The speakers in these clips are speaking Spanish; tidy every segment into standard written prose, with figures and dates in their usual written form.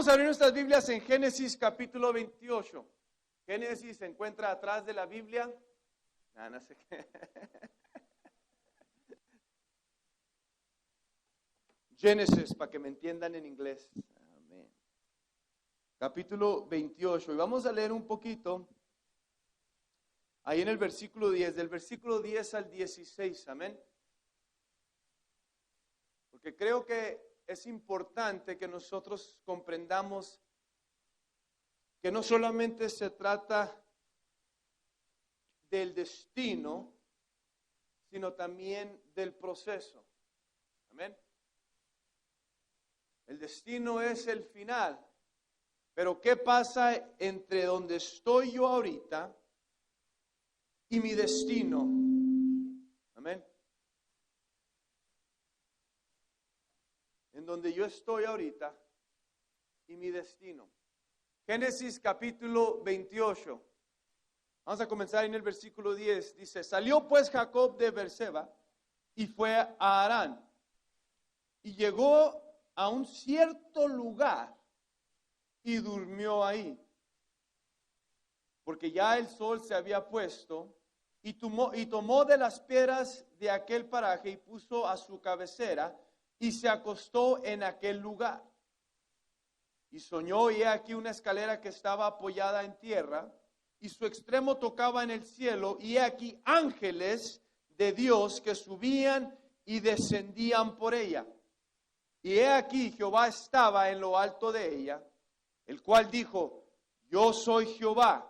Vamos a abrir nuestras Biblias en Génesis capítulo 28. Génesis se encuentra atrás de la Biblia. No sé qué. Génesis, para que me entiendan en inglés. Amén. Capítulo 28. Y vamos a leer un poquito ahí en el versículo 10, del versículo 10 al 16. Amén. Porque creo que es importante que nosotros comprendamos que no solamente se trata del destino, sino también del proceso. Amén. El destino es el final, pero ¿qué pasa entre donde estoy yo ahorita y mi destino? Amén. En donde yo estoy ahorita y mi destino. Génesis capítulo 28. Vamos a comenzar en el versículo 10. Dice, salió pues Jacob de Beerseba y fue a Harán. Y llegó a un cierto lugar y durmió ahí. Porque ya el sol se había puesto y tomó de las piedras de aquel paraje y puso a su cabecera y se acostó en aquel lugar. Y soñó, y he aquí una escalera que estaba apoyada en tierra, y su extremo tocaba en el cielo, y he aquí ángeles de Dios que subían y descendían por ella. Y he aquí Jehová estaba en lo alto de ella, el cual dijo, yo soy Jehová,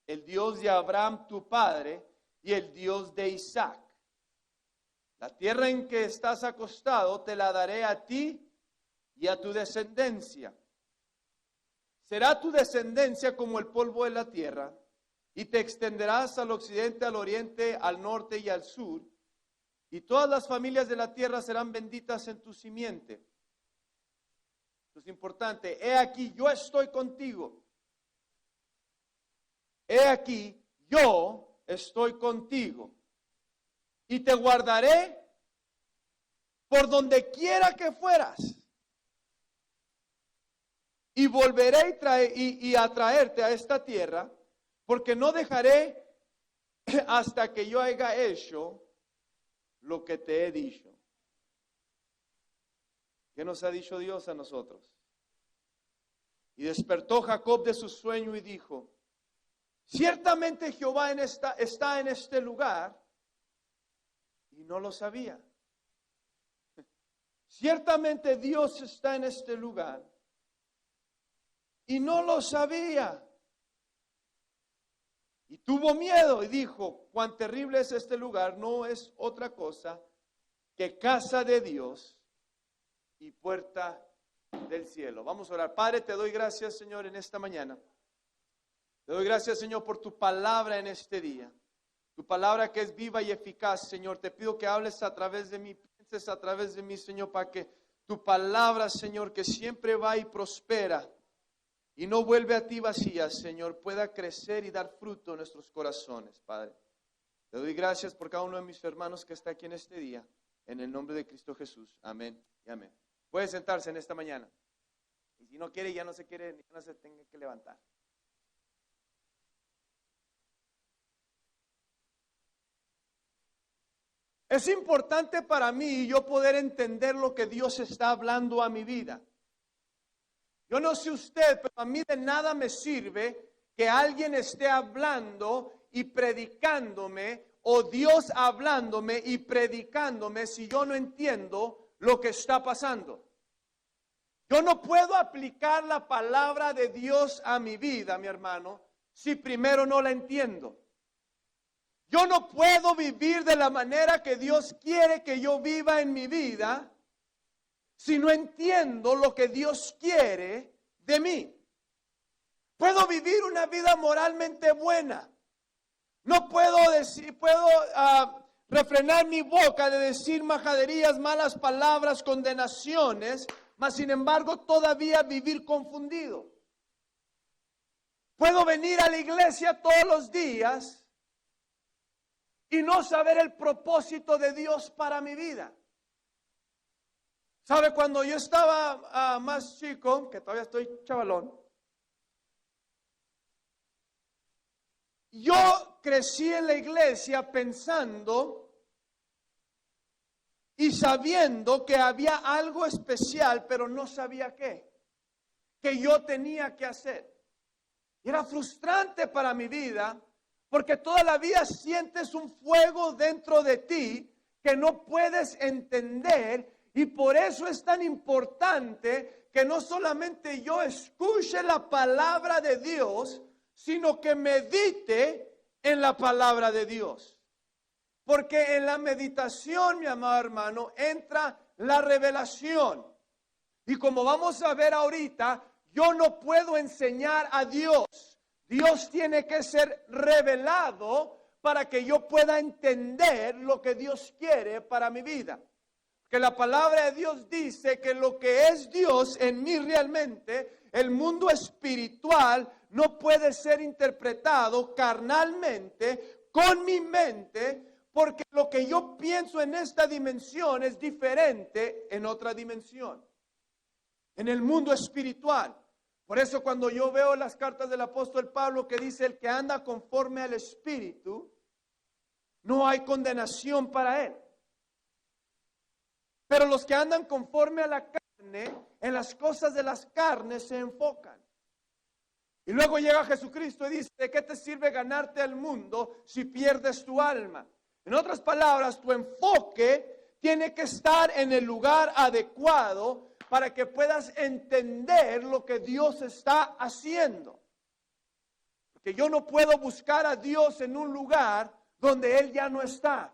el Dios de Abraham tu padre, y el Dios de Isaac. La tierra en que estás acostado te la daré a ti y a tu descendencia. Será tu descendencia como el polvo de la tierra, y te extenderás al occidente, al oriente, al norte y al sur, y todas las familias de la tierra serán benditas en tu simiente. Esto es importante. He aquí, yo estoy contigo. He aquí, yo estoy contigo. Y te guardaré por donde quiera que fueras. Y volveré y a traerte a esta tierra, porque no dejaré hasta que yo haya hecho lo que te he dicho. ¿Qué nos ha dicho Dios a nosotros? Y despertó Jacob de su sueño y dijo, ciertamente Jehová está en este lugar, y no lo sabía. Ciertamente Dios está en este lugar, y no lo sabía. Y tuvo miedo y dijo, cuán terrible es este lugar, no es otra cosa que casa de Dios y puerta del cielo. Vamos a orar. Padre, te doy gracias, Señor, en esta mañana. Te doy gracias, Señor, por tu palabra en este día. Tu palabra que es viva y eficaz, Señor. Te pido que hables a través de mí, pienses a través de mí, Señor, para que tu palabra, Señor, que siempre va y prospera y no vuelve a ti vacía, Señor, pueda crecer y dar fruto en nuestros corazones, Padre. Te doy gracias por cada uno de mis hermanos que está aquí en este día, en el nombre de Cristo Jesús. Amén y amén. Puede sentarse en esta mañana. Y si no quiere, ya no se tenga que levantar. Es importante para mí yo poder entender lo que Dios está hablando a mi vida. Yo no sé usted, pero a mí de nada me sirve que alguien esté hablando y predicándome, o Dios hablándome y predicándome, si yo no entiendo lo que está pasando. Yo no puedo aplicar la palabra de Dios a mi vida, mi hermano, si primero no la entiendo. Yo no puedo vivir de la manera que Dios quiere que yo viva en mi vida si no entiendo lo que Dios quiere de mí. Puedo vivir una vida moralmente buena. No puedo refrenar mi boca de decir majaderías, malas palabras, condenaciones, mas sin embargo todavía vivir confundido. Puedo venir a la iglesia todos los días y no saber el propósito de Dios para mi vida. ¿Sabe? Cuando yo estaba más chico, que todavía estoy chavalón, yo crecí en la iglesia pensando y sabiendo que había algo especial, pero no sabía qué, que yo tenía que hacer. Y era frustrante para mi vida, porque toda la vida sientes un fuego dentro de ti que no puedes entender, y por eso es tan importante que no solamente yo escuche la palabra de Dios, sino que medite en la palabra de Dios. Porque en la meditación, mi amado hermano, entra la revelación. Y como vamos a ver ahorita, yo no puedo enseñar a Dios. Dios tiene que ser revelado para que yo pueda entender lo que Dios quiere para mi vida. Que la palabra de Dios dice que lo que es Dios en mí realmente, el mundo espiritual, no puede ser interpretado carnalmente, con mi mente, porque lo que yo pienso en esta dimensión es diferente en otra dimensión, en el mundo espiritual. Por eso cuando yo veo las cartas del apóstol Pablo que dice el que anda conforme al Espíritu, no hay condenación para él. Pero los que andan conforme a la carne, en las cosas de las carnes se enfocan. Y luego llega Jesucristo y dice, ¿de qué te sirve ganarte al mundo si pierdes tu alma? En otras palabras, tu enfoque tiene que estar en el lugar adecuado para que puedas entender lo que Dios está haciendo. Porque yo no puedo buscar a Dios en un lugar donde Él ya no está.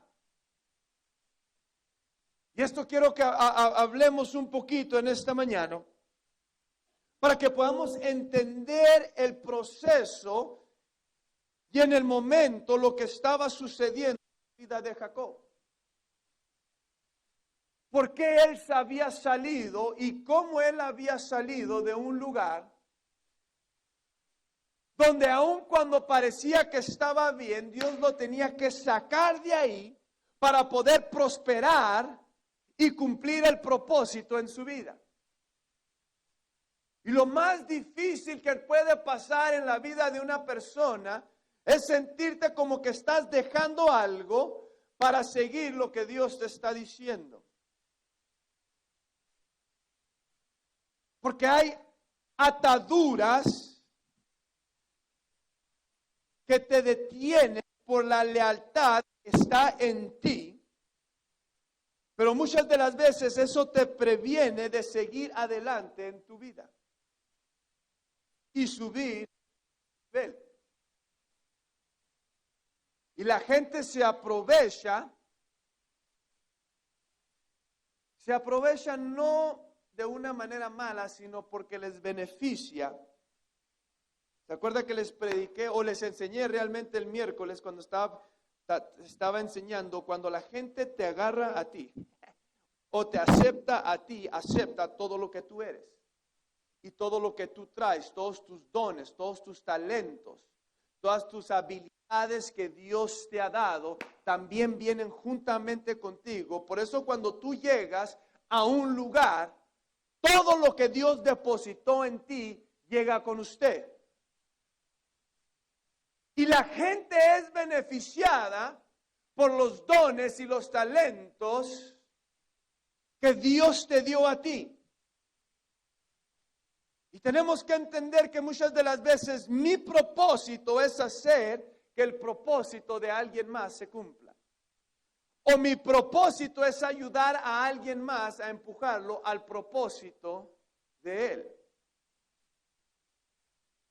Y esto quiero que hablemos un poquito en esta mañana, para que podamos entender el proceso y en el momento lo que estaba sucediendo en la vida de Jacob. ¿Por qué él había salido y cómo él había salido de un lugar donde aun cuando parecía que estaba bien, Dios lo tenía que sacar de ahí para poder prosperar y cumplir el propósito en su vida? Y lo más difícil que puede pasar en la vida de una persona es sentirte como que estás dejando algo para seguir lo que Dios te está diciendo. Porque hay ataduras que te detienen por la lealtad que está en ti. Pero muchas de las veces eso te previene de seguir adelante en tu vida y subir nivel. Y la gente se aprovecha no de una manera mala, sino porque les beneficia. ¿Se acuerda que les prediqué o les enseñé realmente el miércoles cuando estaba enseñando? Cuando la gente te agarra a ti o te acepta a ti, acepta todo lo que tú eres y todo lo que tú traes, todos tus dones, todos tus talentos, todas tus habilidades que Dios te ha dado, también vienen juntamente contigo. Por eso cuando tú llegas a un lugar, todo lo que Dios depositó en ti llega con usted. Y la gente es beneficiada por los dones y los talentos que Dios te dio a ti. Y tenemos que entender que muchas de las veces mi propósito es hacer que el propósito de alguien más se cumpla. O mi propósito es ayudar a alguien más a empujarlo al propósito de él.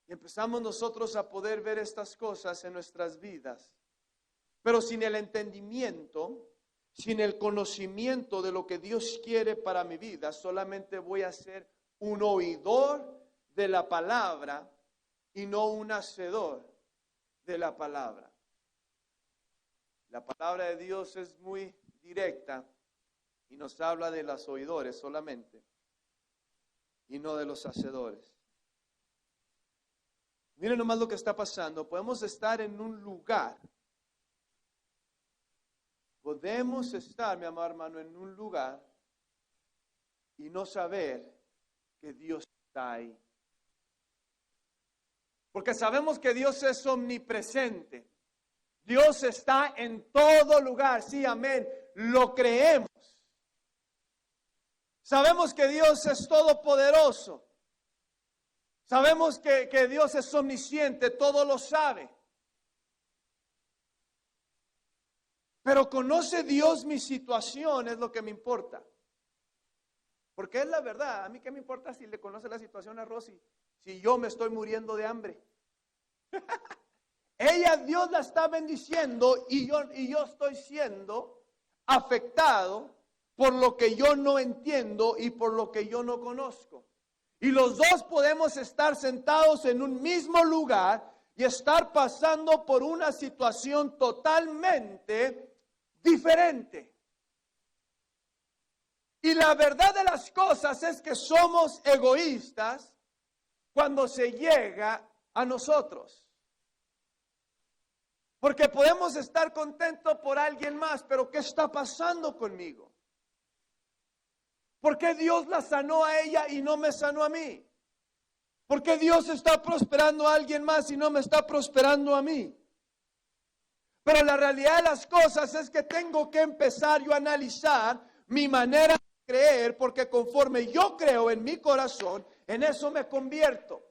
Y empezamos nosotros a poder ver estas cosas en nuestras vidas. Pero sin el entendimiento, sin el conocimiento de lo que Dios quiere para mi vida, solamente voy a ser un oidor de la palabra y no un hacedor de la palabra. La palabra de Dios es muy directa y nos habla de los oidores solamente y no de los hacedores. Miren nomás lo que está pasando. Podemos estar en un lugar. Podemos estar, mi amado hermano, en un lugar y no saber que Dios está ahí. Porque sabemos que Dios es omnipresente. Dios está en todo lugar. Sí, amén. Lo creemos. Sabemos que Dios es todopoderoso. Sabemos que Dios es omnisciente, todo lo sabe. Pero conoce Dios mi situación, es lo que me importa. Porque es la verdad. A mí qué me importa si le conoce la situación a Rosy, si yo me estoy muriendo de hambre. Ella, Dios la está bendiciendo y yo estoy siendo afectado por lo que yo no entiendo y por lo que yo no conozco. Y los dos podemos estar sentados en un mismo lugar y estar pasando por una situación totalmente diferente. Y la verdad de las cosas es que somos egoístas cuando se llega a nosotros. Porque podemos estar contentos por alguien más, pero ¿qué está pasando conmigo? ¿Por qué Dios la sanó a ella y no me sanó a mí? ¿Por qué Dios está prosperando a alguien más y no me está prosperando a mí? Pero la realidad de las cosas es que tengo que empezar yo a analizar mi manera de creer, porque conforme yo creo en mi corazón, en eso me convierto.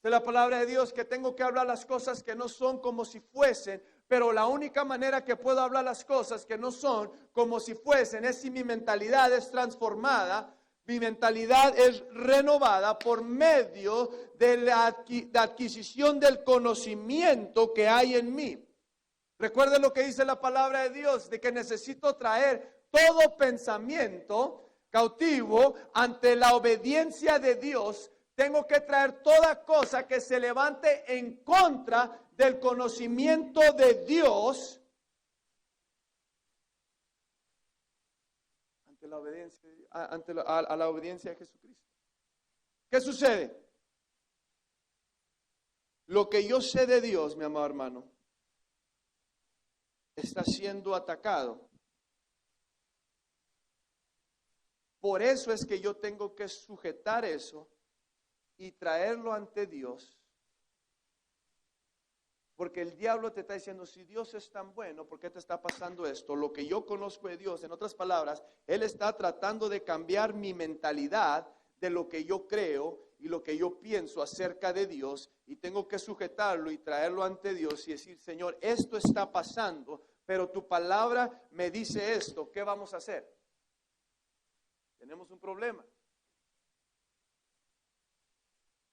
De la palabra de Dios que tengo que hablar las cosas que no son como si fuesen, pero la única manera que puedo hablar las cosas que no son como si fuesen es si mi mentalidad es transformada, mi mentalidad es renovada por medio de la adquisición del conocimiento que hay en mí. Recuerden lo que dice la palabra de Dios, de que necesito traer todo pensamiento cautivo ante la obediencia de Dios. Tengo que traer toda cosa que se levante en contra del conocimiento de Dios ante la obediencia, a la obediencia de Jesucristo. ¿Qué sucede? Lo que yo sé de Dios, mi amado hermano, está siendo atacado. Por eso es que yo tengo que sujetar eso y traerlo ante Dios, porque el diablo te está diciendo, si Dios es tan bueno, ¿por qué te está pasando esto? Lo que yo conozco de Dios, en otras palabras, Él está tratando de cambiar mi mentalidad de lo que yo creo y lo que yo pienso acerca de Dios, y tengo que sujetarlo y traerlo ante Dios y decir, Señor, esto está pasando, pero tu palabra me dice esto, ¿qué vamos a hacer? Tenemos un problema.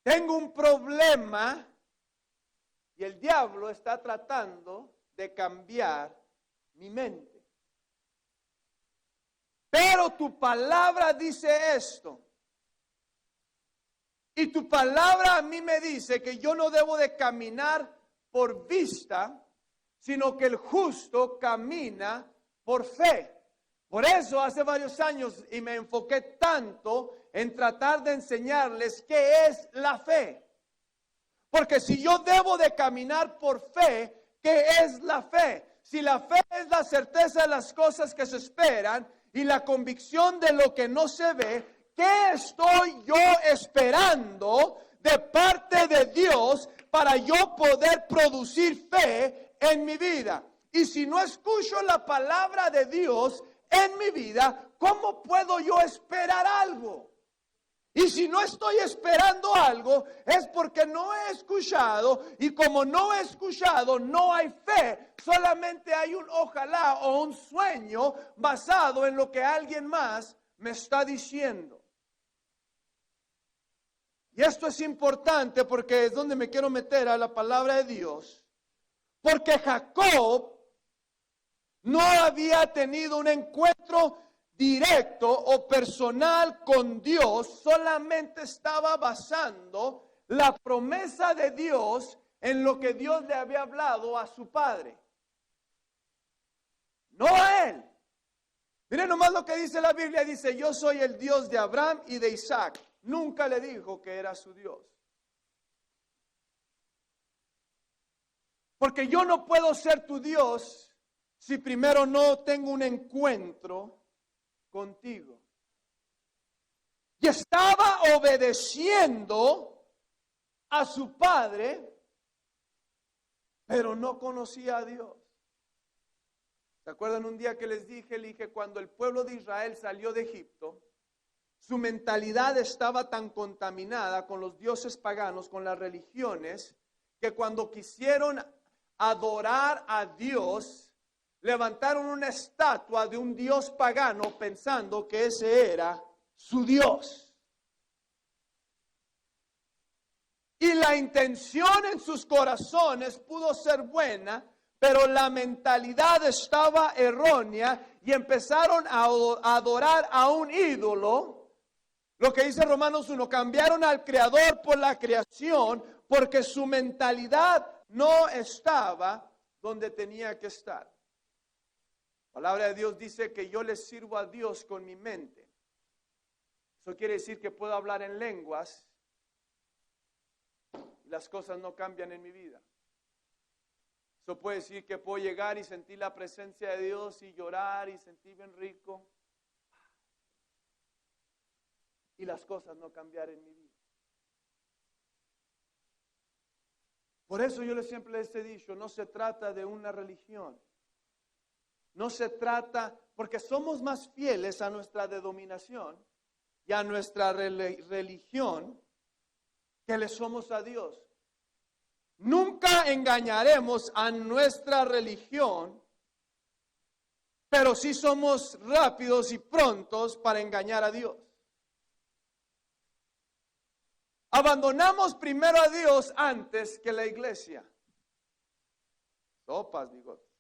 Tengo un problema y el diablo está tratando de cambiar mi mente. Pero tu palabra dice esto. Y tu palabra a mí me dice que yo no debo de caminar por vista, sino que el justo camina por fe. Por eso hace varios años y me enfoqué tanto en tratar de enseñarles qué es la fe. Porque si yo debo de caminar por fe, ¿qué es la fe? Si la fe es la certeza de las cosas que se esperan y la convicción de lo que no se ve, ¿qué estoy yo esperando de parte de Dios para yo poder producir fe en mi vida? Y si no escucho la palabra de Dios en mi vida, ¿cómo puedo yo esperar algo? Y si no estoy esperando algo, es porque no he escuchado, y como no he escuchado, no hay fe, solamente hay un ojalá o un sueño basado en lo que alguien más me está diciendo. Y esto es importante porque es donde me quiero meter a la palabra de Dios, porque Jacob no había tenido un encuentro directo o personal con Dios, solamente estaba basando la promesa de Dios en lo que Dios le había hablado a su padre, no a él. Miren nomás lo que dice la Biblia, dice, yo soy el Dios de Abraham y de Isaac. Nunca le dijo que era su Dios. Porque yo no puedo ser tu Dios si primero no tengo un encuentro contigo. Y estaba obedeciendo a su padre, pero no conocía a Dios. ¿Se acuerdan un día que les dije, cuando el pueblo de Israel salió de Egipto, su mentalidad estaba tan contaminada con los dioses paganos, con las religiones, que cuando quisieron adorar a Dios, levantaron una estatua de un dios pagano pensando que ese era su Dios. Y la intención en sus corazones pudo ser buena, pero la mentalidad estaba errónea y empezaron a adorar a un ídolo. Lo que dice Romanos 1, cambiaron al Creador por la creación porque su mentalidad no estaba donde tenía que estar. La palabra de Dios dice que yo le sirvo a Dios con mi mente. Eso quiere decir que puedo hablar en lenguas y las cosas no cambian en mi vida. Eso puede decir que puedo llegar y sentir la presencia de Dios y llorar y sentir bien rico. Y las cosas no cambiar en mi vida. Por eso yo siempre les he dicho, no se trata de una religión. No se trata, porque somos más fieles a nuestra denominación y a nuestra religión que le somos a Dios. Nunca engañaremos a nuestra religión, pero sí somos rápidos y prontos para engañar a Dios. Abandonamos primero a Dios antes que la iglesia. Sopas, bigotes.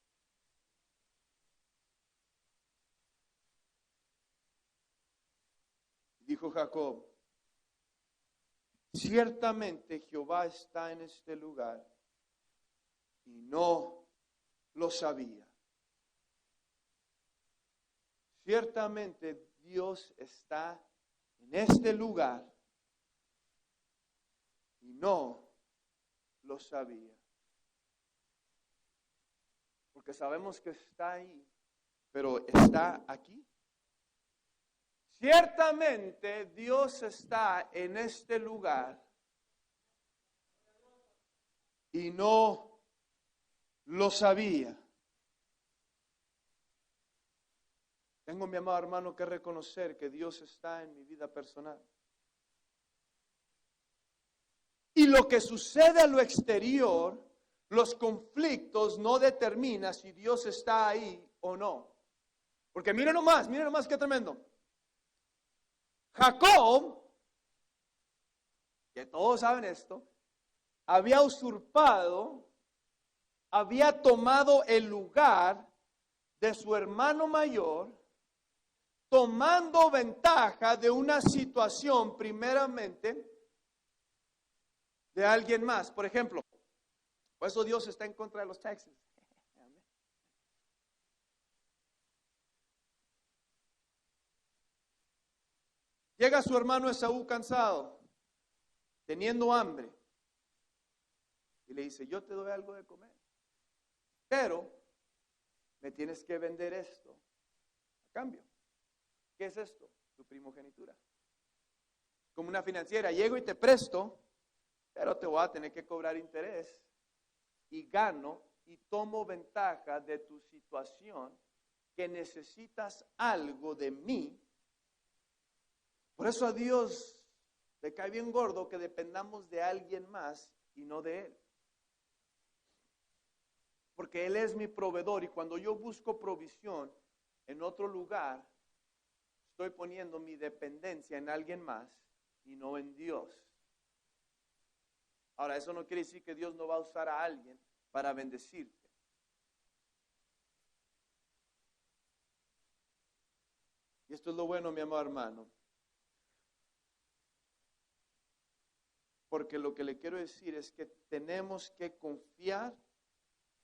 Dijo Jacob, ciertamente Jehová está en este lugar y no lo sabía. Ciertamente Dios está en este lugar y no lo sabía. Porque sabemos que está ahí, pero ¿está aquí? Ciertamente Dios está en este lugar y no lo sabía. Tengo, mi amado hermano, que reconocer que Dios está en mi vida personal. Y lo que sucede a lo exterior, los conflictos no determinan si Dios está ahí o no. Porque miren nomás qué tremendo. Jacob, que todos saben esto, había usurpado, había tomado el lugar de su hermano mayor, tomando ventaja de una situación primeramente de alguien más. Por ejemplo, por eso Dios está en contra de los taxis. Llega su hermano Esaú cansado, teniendo hambre, y le dice, yo te doy algo de comer, pero me tienes que vender esto a cambio. ¿Qué es esto? Tu primogenitura. Como una financiera, llego y te presto, pero te voy a tener que cobrar interés y gano y tomo ventaja de tu situación, que necesitas algo de mí. Por eso a Dios le cae bien gordo que dependamos de alguien más y no de Él. Porque Él es mi proveedor y cuando yo busco provisión en otro lugar, estoy poniendo mi dependencia en alguien más y no en Dios. Ahora, eso no quiere decir que Dios no va a usar a alguien para bendecirte. Y esto es lo bueno, mi amado hermano. Porque lo que le quiero decir es que tenemos que confiar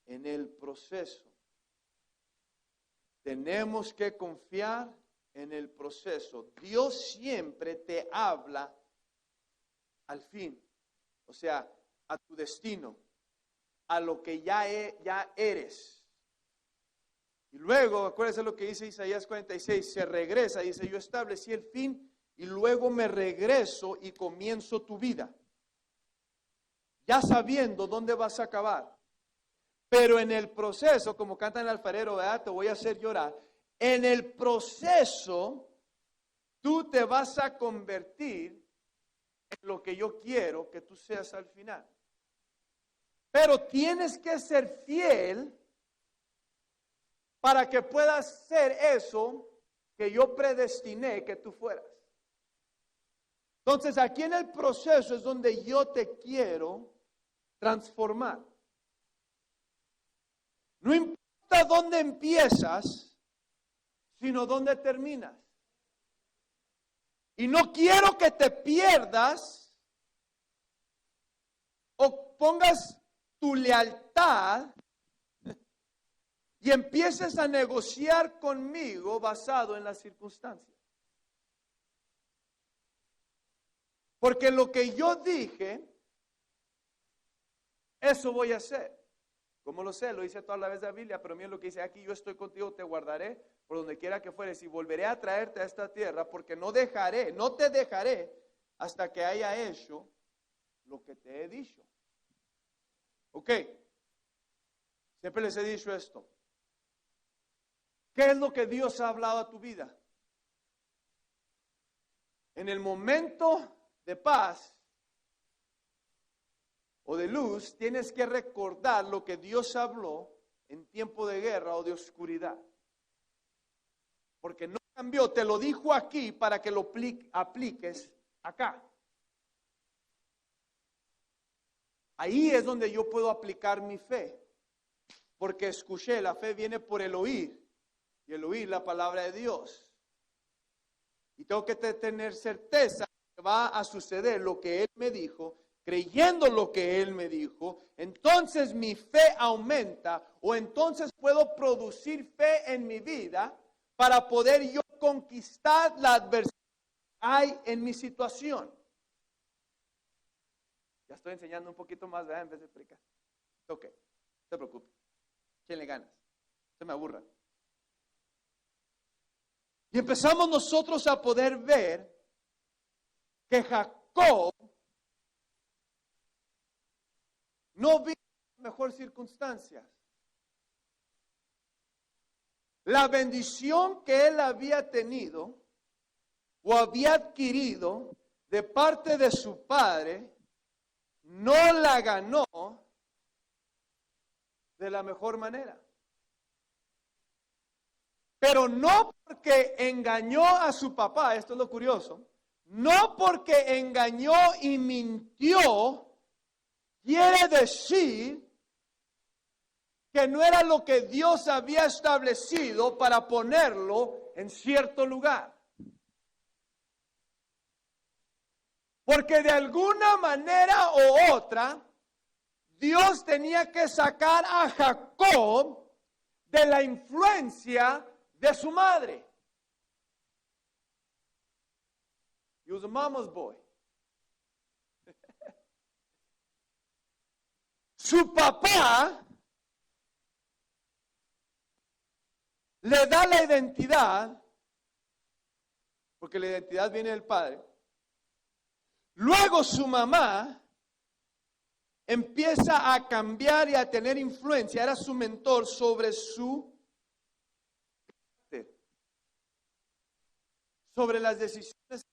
en el proceso. Tenemos que confiar en el proceso. Dios siempre te habla al fin, o sea, a tu destino, a lo que ya eres. Y luego, acuérdense lo que dice Isaías 46, se regresa, dice, yo establecí el fin y luego me regreso y comienzo tu vida. Ya sabiendo dónde vas a acabar. Pero en el proceso, como canta el alfarero, ¿verdad? Te voy a hacer llorar. En el proceso, tú te vas a convertir en lo que yo quiero que tú seas al final. Pero tienes que ser fiel para que puedas ser eso que yo predestiné que tú fueras. Entonces, aquí en el proceso es donde yo te quiero transformar. No importa dónde empiezas, sino dónde terminas. Y no quiero que te pierdas o pongas tu lealtad y empieces a negociar conmigo basado en las circunstancias. Porque lo que yo dije, eso voy a hacer. ¿Cómo lo sé? Lo dice toda la vez de la Biblia, pero mira lo que dice aquí, yo estoy contigo, te guardaré por donde quiera que fueres y volveré a traerte a esta tierra porque no te dejaré hasta que haya hecho lo que te he dicho. Ok, siempre les he dicho esto. ¿Qué es lo que Dios ha hablado a tu vida? En el momento de paz o de luz, tienes que recordar lo que Dios habló en tiempo de guerra o de oscuridad. Porque no cambió, te lo dijo aquí para que lo apliques acá. Ahí es donde yo puedo aplicar mi fe. Porque escuché, la fe viene por el oír. Y el oír la palabra de Dios. Y tengo que tener certeza que va a suceder lo que Él me dijo, creyendo lo que Él me dijo. Entonces mi fe aumenta o entonces puedo producir fe en mi vida para poder yo conquistar la adversidad que hay en mi situación. Ya estoy enseñando un poquito más, ¿verdad? En vez de explicar. Ok, no te preocupes. ¿Quién le ganas? Se me aburra. Y empezamos nosotros a poder ver que Jacob no vino en mejor circunstancias. La bendición que él había tenido o había adquirido de parte de su padre, no la ganó de la mejor manera. Pero no porque engañó a su papá, esto es lo curioso, no porque engañó y mintió, quiere decir que no era lo que Dios había establecido para ponerlo en cierto lugar. Porque de alguna manera u otra, Dios tenía que sacar a Jacob de la influencia de su madre. He was a mama's boy. Su papá le da la identidad, porque la identidad viene del padre. Luego su mamá empieza a cambiar y a tener influencia, era su mentor sobre sobre las decisiones de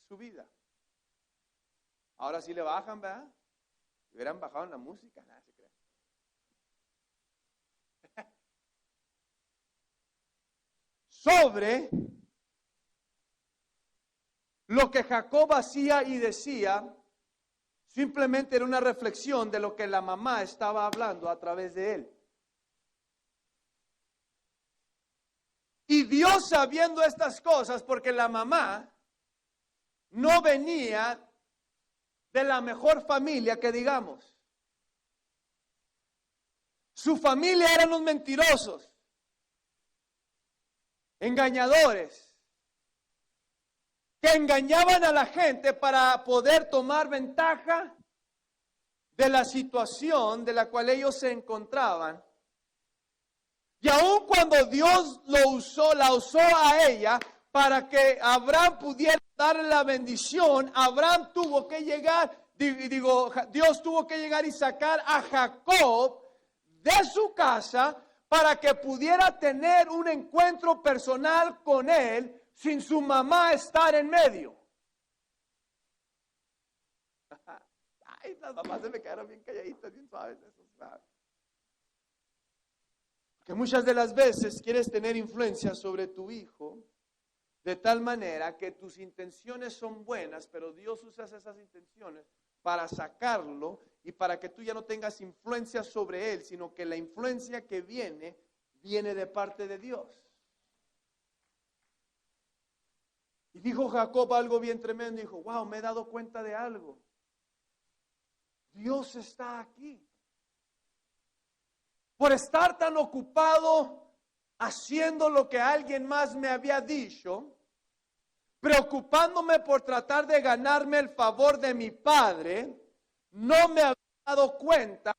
su vida. Ahora sí le bajan, ¿verdad? Si hubieran bajado en la música, nada se cree. Sobre lo que Jacob hacía y decía, simplemente era una reflexión de lo que la mamá estaba hablando a través de él. Y Dios sabiendo estas cosas, porque la mamá no venía de la mejor familia que digamos. Su familia eran los mentirosos, engañadores, que engañaban a la gente para poder tomar ventaja de la situación de la cual ellos se encontraban. Y aun cuando Dios la usó a ella para que Abraham pudiera darle la bendición, Abraham tuvo que llegar, Dios tuvo que llegar y sacar a Jacob de su casa para que pudiera tener un encuentro personal con él sin su mamá estar en medio. Ay, las mamás se me quedaron bien calladitas, bien suaves. Que muchas de las veces quieres tener influencia sobre tu hijo de tal manera que tus intenciones son buenas, pero Dios usa esas intenciones para sacarlo y para que tú ya no tengas influencia sobre él, sino que la influencia que viene de parte de Dios. Y dijo Jacob algo bien tremendo, dijo, wow, me he dado cuenta de algo. Dios está aquí. Por estar tan ocupado haciendo lo que alguien más me había dicho, preocupándome por tratar de ganarme el favor de mi padre, no me había dado cuenta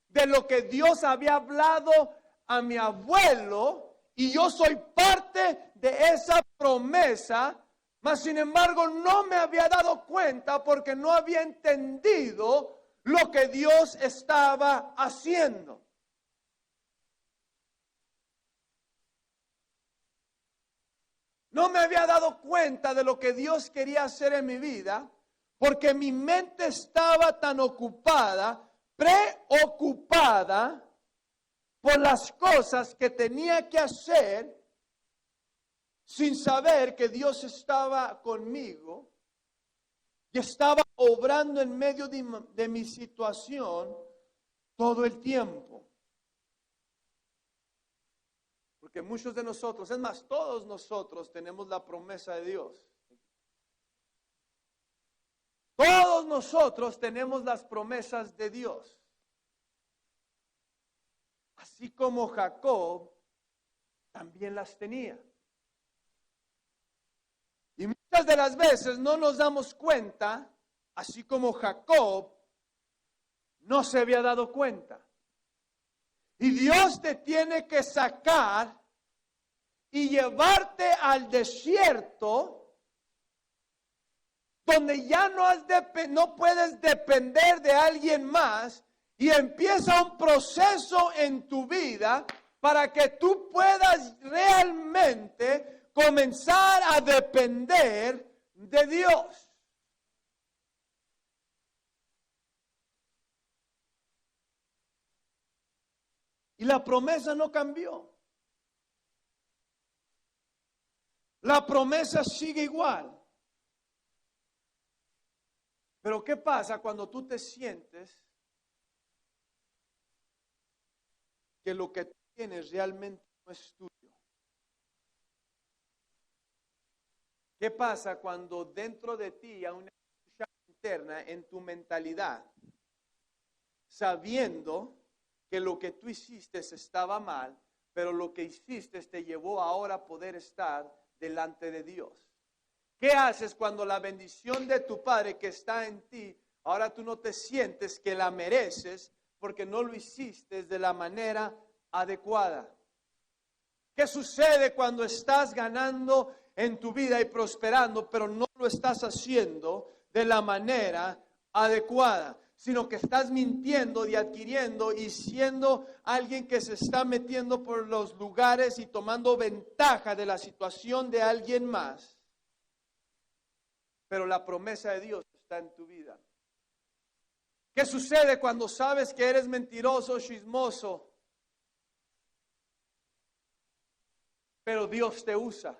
de lo que Dios había hablado a mi abuelo, y yo soy parte de esa promesa, mas sin embargo no me había dado cuenta porque no había entendido lo que Dios estaba haciendo. No me había dado cuenta de lo que Dios quería hacer en mi vida, porque mi mente estaba tan ocupada, preocupada por las cosas que tenía que hacer, sin saber que Dios estaba conmigo y estaba obrando en medio de mi situación todo el tiempo. Porque muchos de nosotros, es más, todos nosotros tenemos la promesa de Dios. Todos nosotros tenemos las promesas de Dios. Así como Jacob también las tenía. Y muchas de las veces no nos damos cuenta, así como Jacob no se había dado cuenta. Y Dios te tiene que sacar y llevarte al desierto, donde ya no puedes depender de alguien más, y empieza un proceso en tu vida para que tú puedas realmente comenzar a depender de Dios. Y la promesa no cambió. La promesa sigue igual. Pero ¿qué pasa cuando tú te sientes que lo que tienes realmente no es tuyo? ¿Qué pasa cuando dentro de ti hay una lucha interna en tu mentalidad, sabiendo que lo que tú hiciste estaba mal, pero lo que hiciste te llevó ahora a poder estar delante de Dios? ¿Qué haces cuando la bendición de tu Padre que está en ti, ahora tú no te sientes que la mereces porque no lo hiciste de la manera adecuada? ¿Qué sucede cuando estás ganando en tu vida y prosperando, pero no lo estás haciendo de la manera adecuada, sino que estás mintiendo y adquiriendo y siendo alguien que se está metiendo por los lugares y tomando ventaja de la situación de alguien más? Pero la promesa de Dios está en tu vida. ¿Qué sucede cuando sabes que eres mentiroso, chismoso, pero Dios te usa?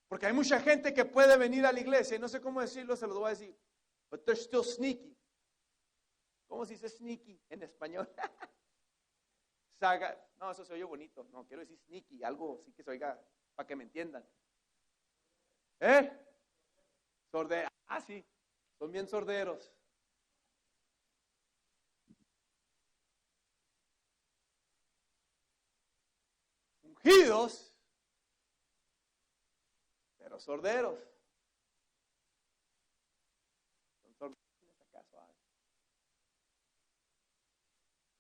Porque hay mucha gente que puede venir a la iglesia, y no sé cómo decirlo, se lo voy a decir, but they're still sneaky. ¿Cómo se dice sneaky en español? Saga, no, eso se oye bonito, no, quiero decir sneaky, algo así que se oiga, para que me entiendan. Sordera, sí, son bien sorderos. Ungidos, pero sorderos. Son sorderos, ¿acaso?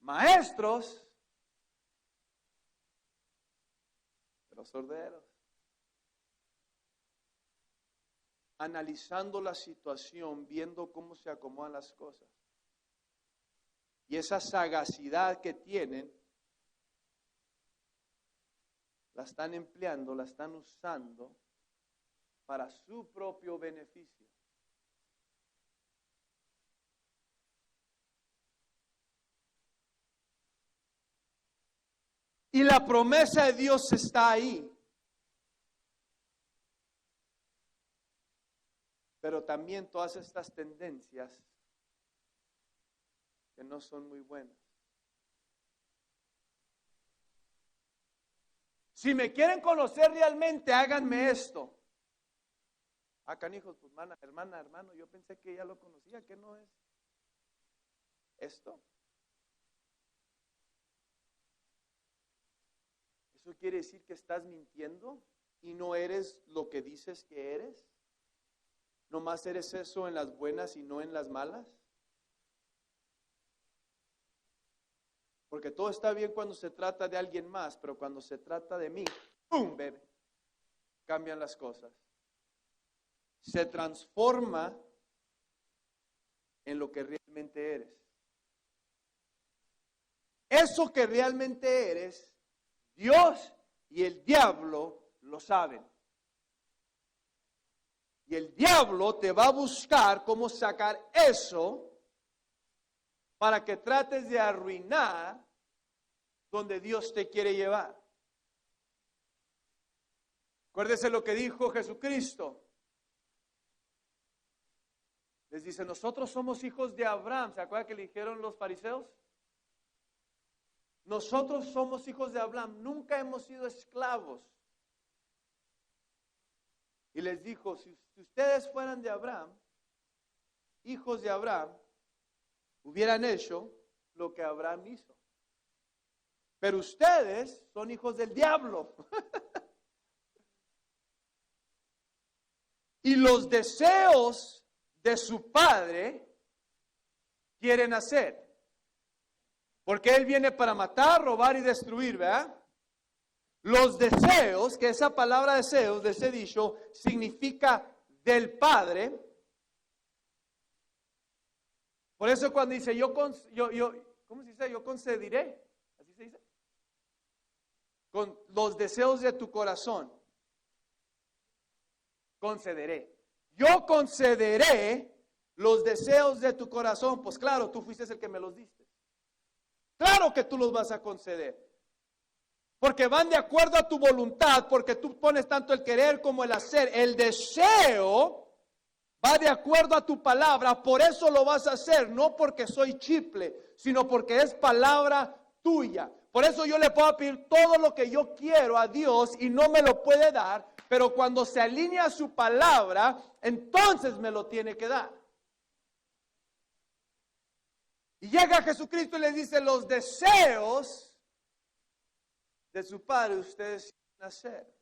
maestros, pero sorderos. Analizando la situación, viendo cómo se acomodan las cosas. Y esa sagacidad que tienen, la están empleando, la están usando para su propio beneficio. Y la promesa de Dios está ahí. Pero también todas estas tendencias que no son muy buenas. Si me quieren conocer realmente, háganme esto. Canijos, pues hermano, yo pensé que ya lo conocía, ¿qué no es esto? ¿Eso quiere decir que estás mintiendo y no eres lo que dices que eres? ¿Nomás eres eso en las buenas y no en las malas? Porque todo está bien cuando se trata de alguien más, pero cuando se trata de mí, ¡pum! Bebé, cambian las cosas. Se transforma en lo que realmente eres. Eso que realmente eres, Dios y el diablo lo saben. Y el diablo te va a buscar cómo sacar eso para que trates de arruinar donde Dios te quiere llevar. Acuérdese lo que dijo Jesucristo. Les dice, nosotros somos hijos de Abraham. ¿Se acuerdan que le dijeron los fariseos? Nosotros somos hijos de Abraham. Nunca hemos sido esclavos. Y les dijo, si ustedes fueran de Abraham, hijos de Abraham, hubieran hecho lo que Abraham hizo. Pero ustedes son hijos del diablo. Y los deseos de su padre quieren hacer. Porque él viene para matar, robar y destruir, ¿verdad? Los deseos, que esa palabra deseos, de ese dicho, significa del Padre. Por eso cuando dice ¿cómo se dice? Yo concederé, así se dice. Con los deseos de tu corazón, concederé. Yo concederé los deseos de tu corazón. Pues claro, tú fuiste el que me los diste. Claro que tú los vas a conceder. Porque van de acuerdo a tu voluntad, porque tú pones tanto el querer como el hacer. El deseo va de acuerdo a tu palabra, por eso lo vas a hacer, no porque soy chiple, sino porque es palabra tuya. Por eso yo le puedo pedir todo lo que yo quiero a Dios y no me lo puede dar, pero cuando se alinea a su palabra, entonces me lo tiene que dar. Y llega Jesucristo y les dice, los deseos de su Padre ustedes quieren hacer.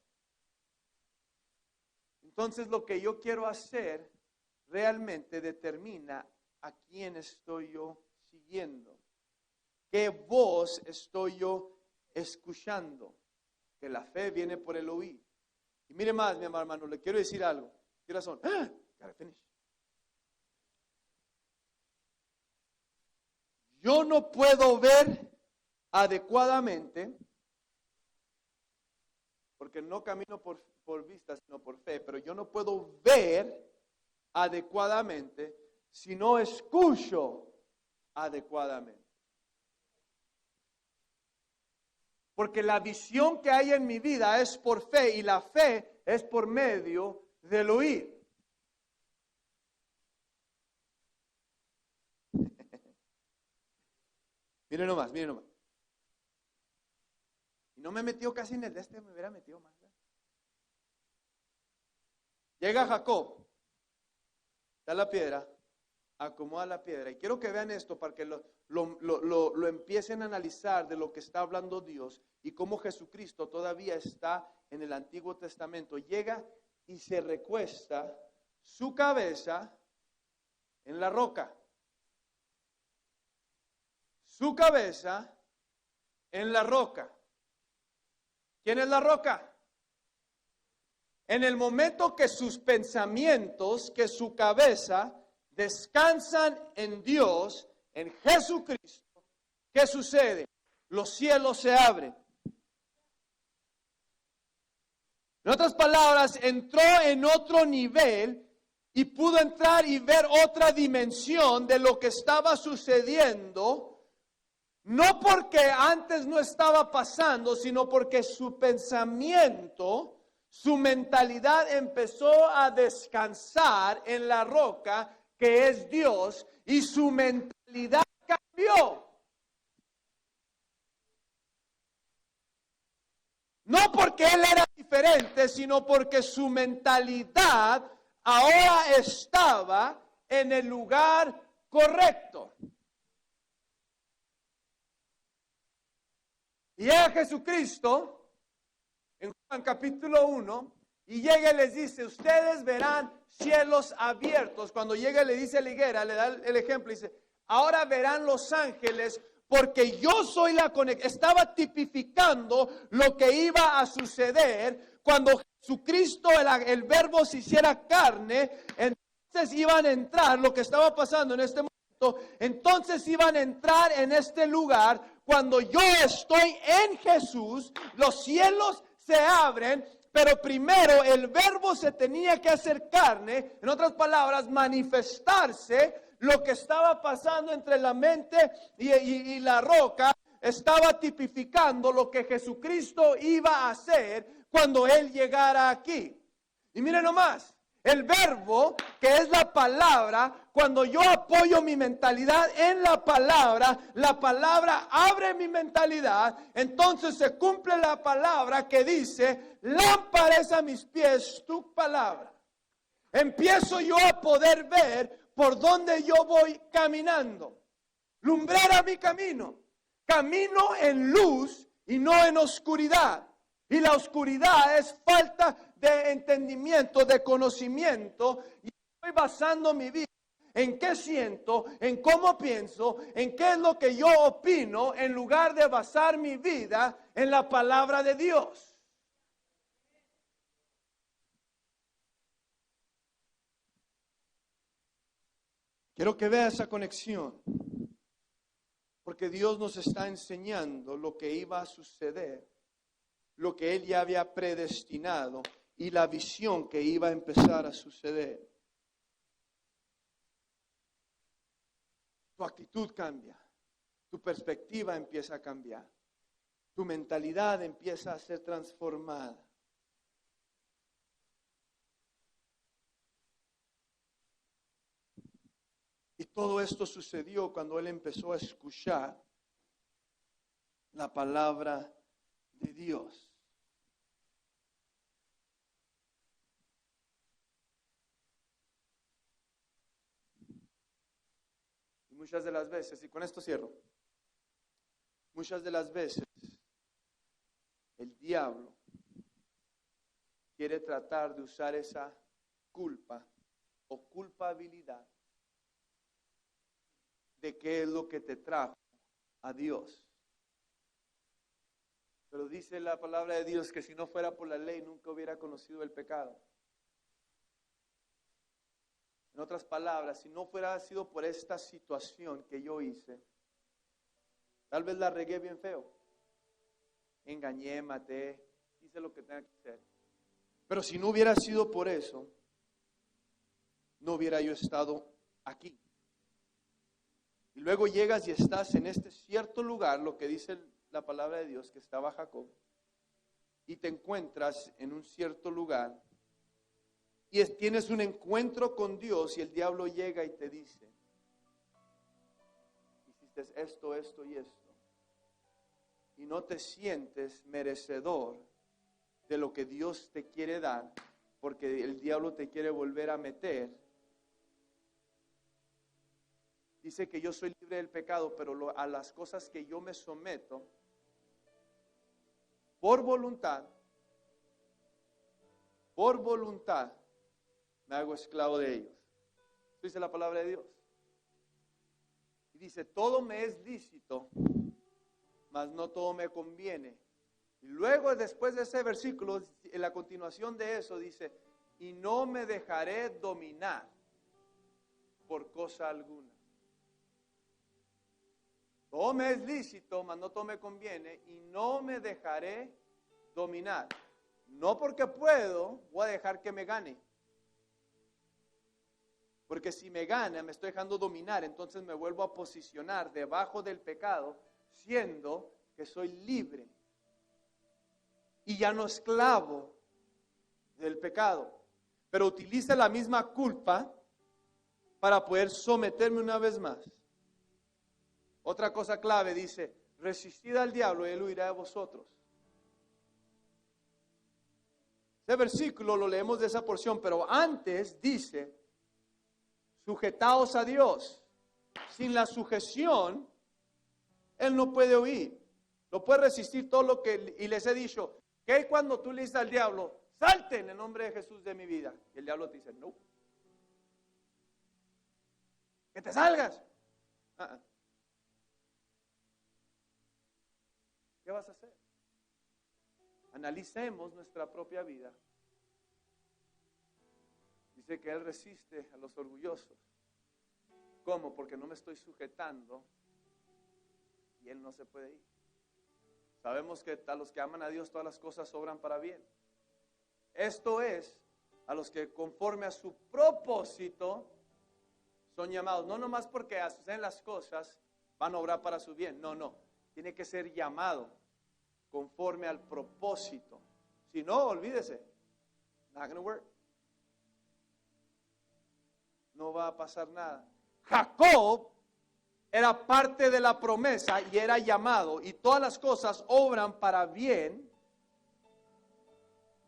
Entonces lo que yo quiero hacer realmente determina a quién estoy yo siguiendo. ¿Qué voz estoy yo escuchando? Que la fe viene por el oír. Y mire más, mi amado hermano, le quiero decir algo. ¿Qué razón? Gotta finish. Yo no puedo ver adecuadamente, porque no camino por vista, sino por fe, pero yo no puedo ver adecuadamente si no escucho adecuadamente. Porque la visión que hay en mi vida es por fe y la fe es por medio del oír. Miren nomás. Y no me metió casi en el de este, me hubiera metido más. Llega Jacob, da la piedra, acomoda la piedra. Y quiero que vean esto para que lo empiecen a analizar de lo que está hablando Dios y cómo Jesucristo todavía está en el Antiguo Testamento. Llega y se recuesta su cabeza en la roca. su cabeza en la roca. ¿Quién es la roca? En el momento que sus pensamientos, que su cabeza descansan en Dios, en Jesucristo, ¿qué sucede? Los cielos se abren. En otras palabras, entró en otro nivel y pudo entrar y ver otra dimensión de lo que estaba sucediendo. No porque antes no estaba pasando, sino porque su pensamiento, su mentalidad empezó a descansar en la roca que es Dios y su mentalidad cambió. No porque él era diferente, sino porque su mentalidad ahora estaba en el lugar correcto. Y llega Jesucristo en Juan capítulo 1 y llega y les dice, ustedes verán cielos abiertos. Cuando llega y le dice a la higuera, le da el ejemplo, dice, ahora verán los ángeles porque yo soy la conexión. Estaba tipificando lo que iba a suceder cuando Jesucristo, el verbo se hiciera carne. Entonces iban a entrar, lo que estaba pasando en este momento, entonces iban a entrar en este lugar. Cuando yo estoy en Jesús, los cielos se abren, pero primero el verbo se tenía que hacer carne, en otras palabras, manifestarse. Lo que estaba pasando entre la mente y la roca estaba tipificando lo que Jesucristo iba a hacer cuando Él llegara aquí. Y miren nomás, el verbo, que es la palabra, cuando yo apoyo mi mentalidad en la palabra abre mi mentalidad, entonces se cumple la palabra que dice, lámpara es a mis pies tu palabra. Empiezo yo a poder ver por donde yo voy caminando. Lumbrera mi camino. Camino en luz y no en oscuridad. Y la oscuridad es falta de entendimiento, de conocimiento. Y estoy basando mi vida en qué siento, en cómo pienso, en qué es lo que yo opino, en lugar de basar mi vida en la palabra de Dios. Quiero que vea esa conexión, porque Dios nos está enseñando lo que iba a suceder, lo que Él ya había predestinado y la visión que iba a empezar a suceder. Tu actitud cambia, tu perspectiva empieza a cambiar, tu mentalidad empieza a ser transformada. Y todo esto sucedió cuando él empezó a escuchar la palabra de Dios. Y muchas de las veces, y con esto cierro, muchas de las veces el diablo quiere tratar de usar esa culpa o culpabilidad de qué es lo que te trajo a Dios. Pero dice la palabra de Dios que si no fuera por la ley nunca hubiera conocido el pecado. En otras palabras, si no fuera sido por esta situación que yo hice, tal vez la regué bien feo. Engañé, maté, hice lo que tenía que hacer. Pero si no hubiera sido por eso, no hubiera yo estado aquí. Y luego llegas y estás en este cierto lugar, lo que dice la palabra de Dios, que estaba Jacob, y te encuentras en un cierto lugar, y tienes un encuentro con Dios, y el diablo llega y te dice, hiciste esto, esto y esto, y no te sientes merecedor de lo que Dios te quiere dar, porque el diablo te quiere volver a meter. Dice que yo soy libre del pecado, pero a las cosas que yo me someto por voluntad, me hago esclavo de ellos. Eso dice la palabra de Dios. Y dice, todo me es lícito, mas no todo me conviene. Y luego, después de ese versículo, en la continuación de eso, dice, y no me dejaré dominar por cosa alguna. Todo me es lícito, mas no todo me conviene, y no me dejaré dominar. No porque puedo, voy a dejar que me gane. Porque si me gana, me estoy dejando dominar, entonces me vuelvo a posicionar debajo del pecado, siendo que soy libre y ya no esclavo del pecado. Pero utiliza la misma culpa para poder someterme una vez más. Otra cosa clave dice, resistid al diablo y él huirá de vosotros. Ese versículo lo leemos de esa porción, pero antes dice, sujetaos a Dios. Sin la sujeción, él no puede huir. No puede resistir todo lo que, y les he dicho, que cuando tú le dices al diablo, salte en el nombre de Jesús de mi vida. Y el diablo te dice, no. Que te salgas. ¿Qué vas a hacer? Analicemos nuestra propia vida. Dice que Él resiste a los orgullosos. ¿Cómo? Porque no me estoy sujetando y Él no se puede ir. Sabemos que a los que aman a Dios todas las cosas obran para bien. Esto es, a los que conforme a su propósito son llamados. No nomás porque hacen las cosas van a obrar para su bien. No. Tiene que ser llamado conforme al propósito. Si no, olvídese. Not gonna work. No va a pasar nada. Jacob era parte de la promesa y era llamado, y todas las cosas obran para bien,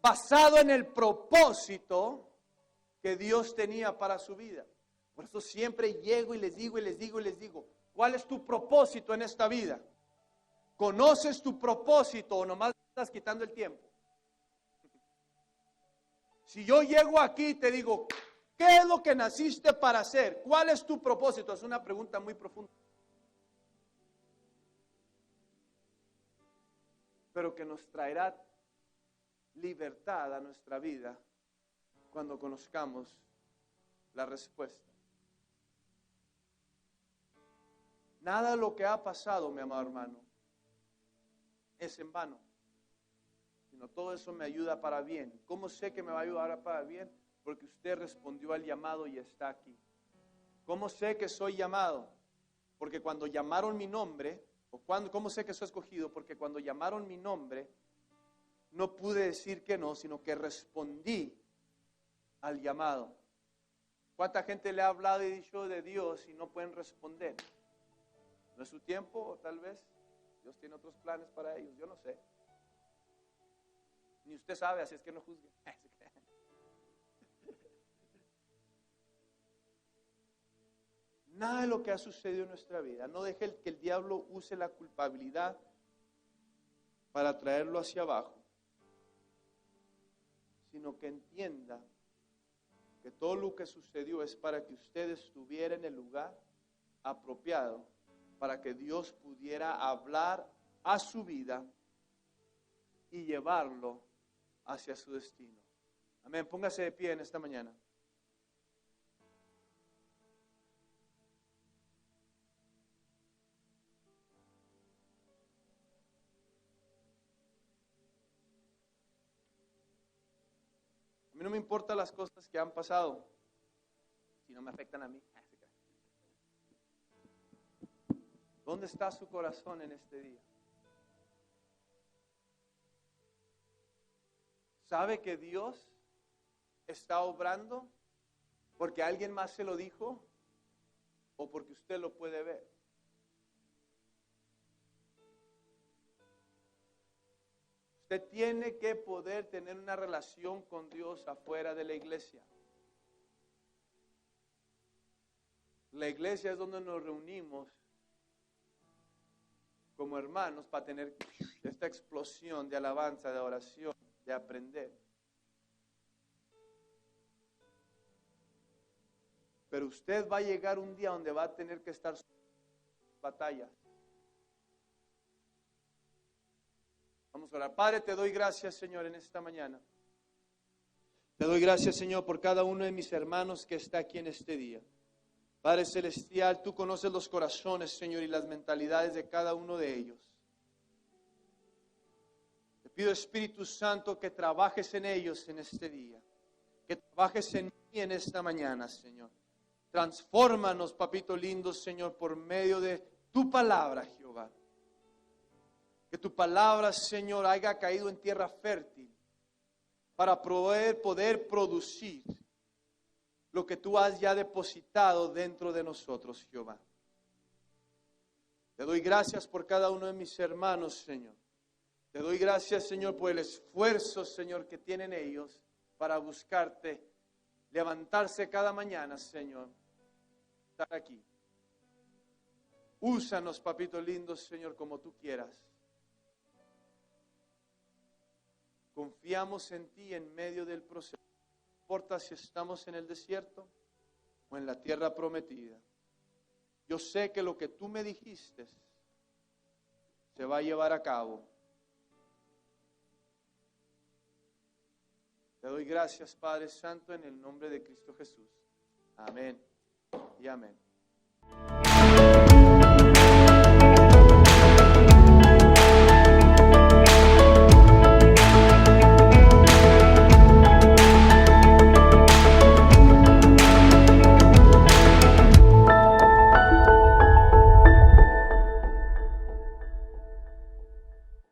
basado en el propósito que Dios tenía para su vida. Por eso siempre llego y les digo, ¿cuál es tu propósito en esta vida? ¿Conoces tu propósito o nomás estás quitando el tiempo? Si yo llego aquí y te digo, ¿qué es lo que naciste para hacer? ¿Cuál es tu propósito? Es una pregunta muy profunda. Pero que nos traerá libertad a nuestra vida cuando conozcamos la respuesta. Nada de lo que ha pasado, mi amado hermano, es en vano, sino todo eso me ayuda para bien. ¿Cómo sé que me va a ayudar para bien? Porque usted respondió al llamado y está aquí. ¿Cómo sé que soy llamado? Porque cuando llamaron mi nombre, ¿cómo sé que soy escogido? Porque cuando llamaron mi nombre, no pude decir que no, sino que respondí al llamado. ¿Cuánta gente le ha hablado y dicho de Dios y no pueden responder? ¿No es su tiempo? O tal vez Dios tiene otros planes para ellos, yo no sé. Ni usted sabe, así es que no juzgue. Nada de lo que ha sucedido en nuestra vida, no deje que el diablo use la culpabilidad para traerlo hacia abajo, sino que entienda que todo lo que sucedió es para que usted estuviera en el lugar apropiado, para que Dios pudiera hablar a su vida y llevarlo hacia su destino. Amén. Póngase de pie en esta mañana. A mí no me importan las cosas que han pasado, si no me afectan a mí. ¿Dónde está su corazón en este día? ¿Sabe que Dios está obrando porque alguien más se lo dijo o porque usted lo puede ver? Usted tiene que poder tener una relación con Dios afuera de la iglesia. La iglesia es donde nos reunimos como hermanos para tener esta explosión de alabanza, de oración, de aprender. Pero usted va a llegar un día donde va a tener que estar batallas. Vamos a orar. Padre, te doy gracias, Señor, en esta mañana. Te doy gracias, Señor, por cada uno de mis hermanos que está aquí en este día. Padre Celestial, tú conoces los corazones, Señor, y las mentalidades de cada uno de ellos. Te pido, Espíritu Santo, que trabajes en ellos en este día. Que trabajes en mí en esta mañana, Señor. Transfórmanos, papito lindo, Señor, por medio de tu palabra, Jehová. Que tu palabra, Señor, haya caído en tierra fértil para poder producir lo que tú has ya depositado dentro de nosotros, Jehová. Te doy gracias por cada uno de mis hermanos, Señor. Te doy gracias, Señor, por el esfuerzo, Señor, que tienen ellos para buscarte, levantarse cada mañana, Señor, estar aquí. Úsanos, papito lindo, Señor, como tú quieras. Confiamos en ti en medio del proceso. No importa si estamos en el desierto o en la tierra prometida. Yo sé que lo que tú me dijiste se va a llevar a cabo. Te doy gracias, Padre Santo, en el nombre de Cristo Jesús. Amén y amén.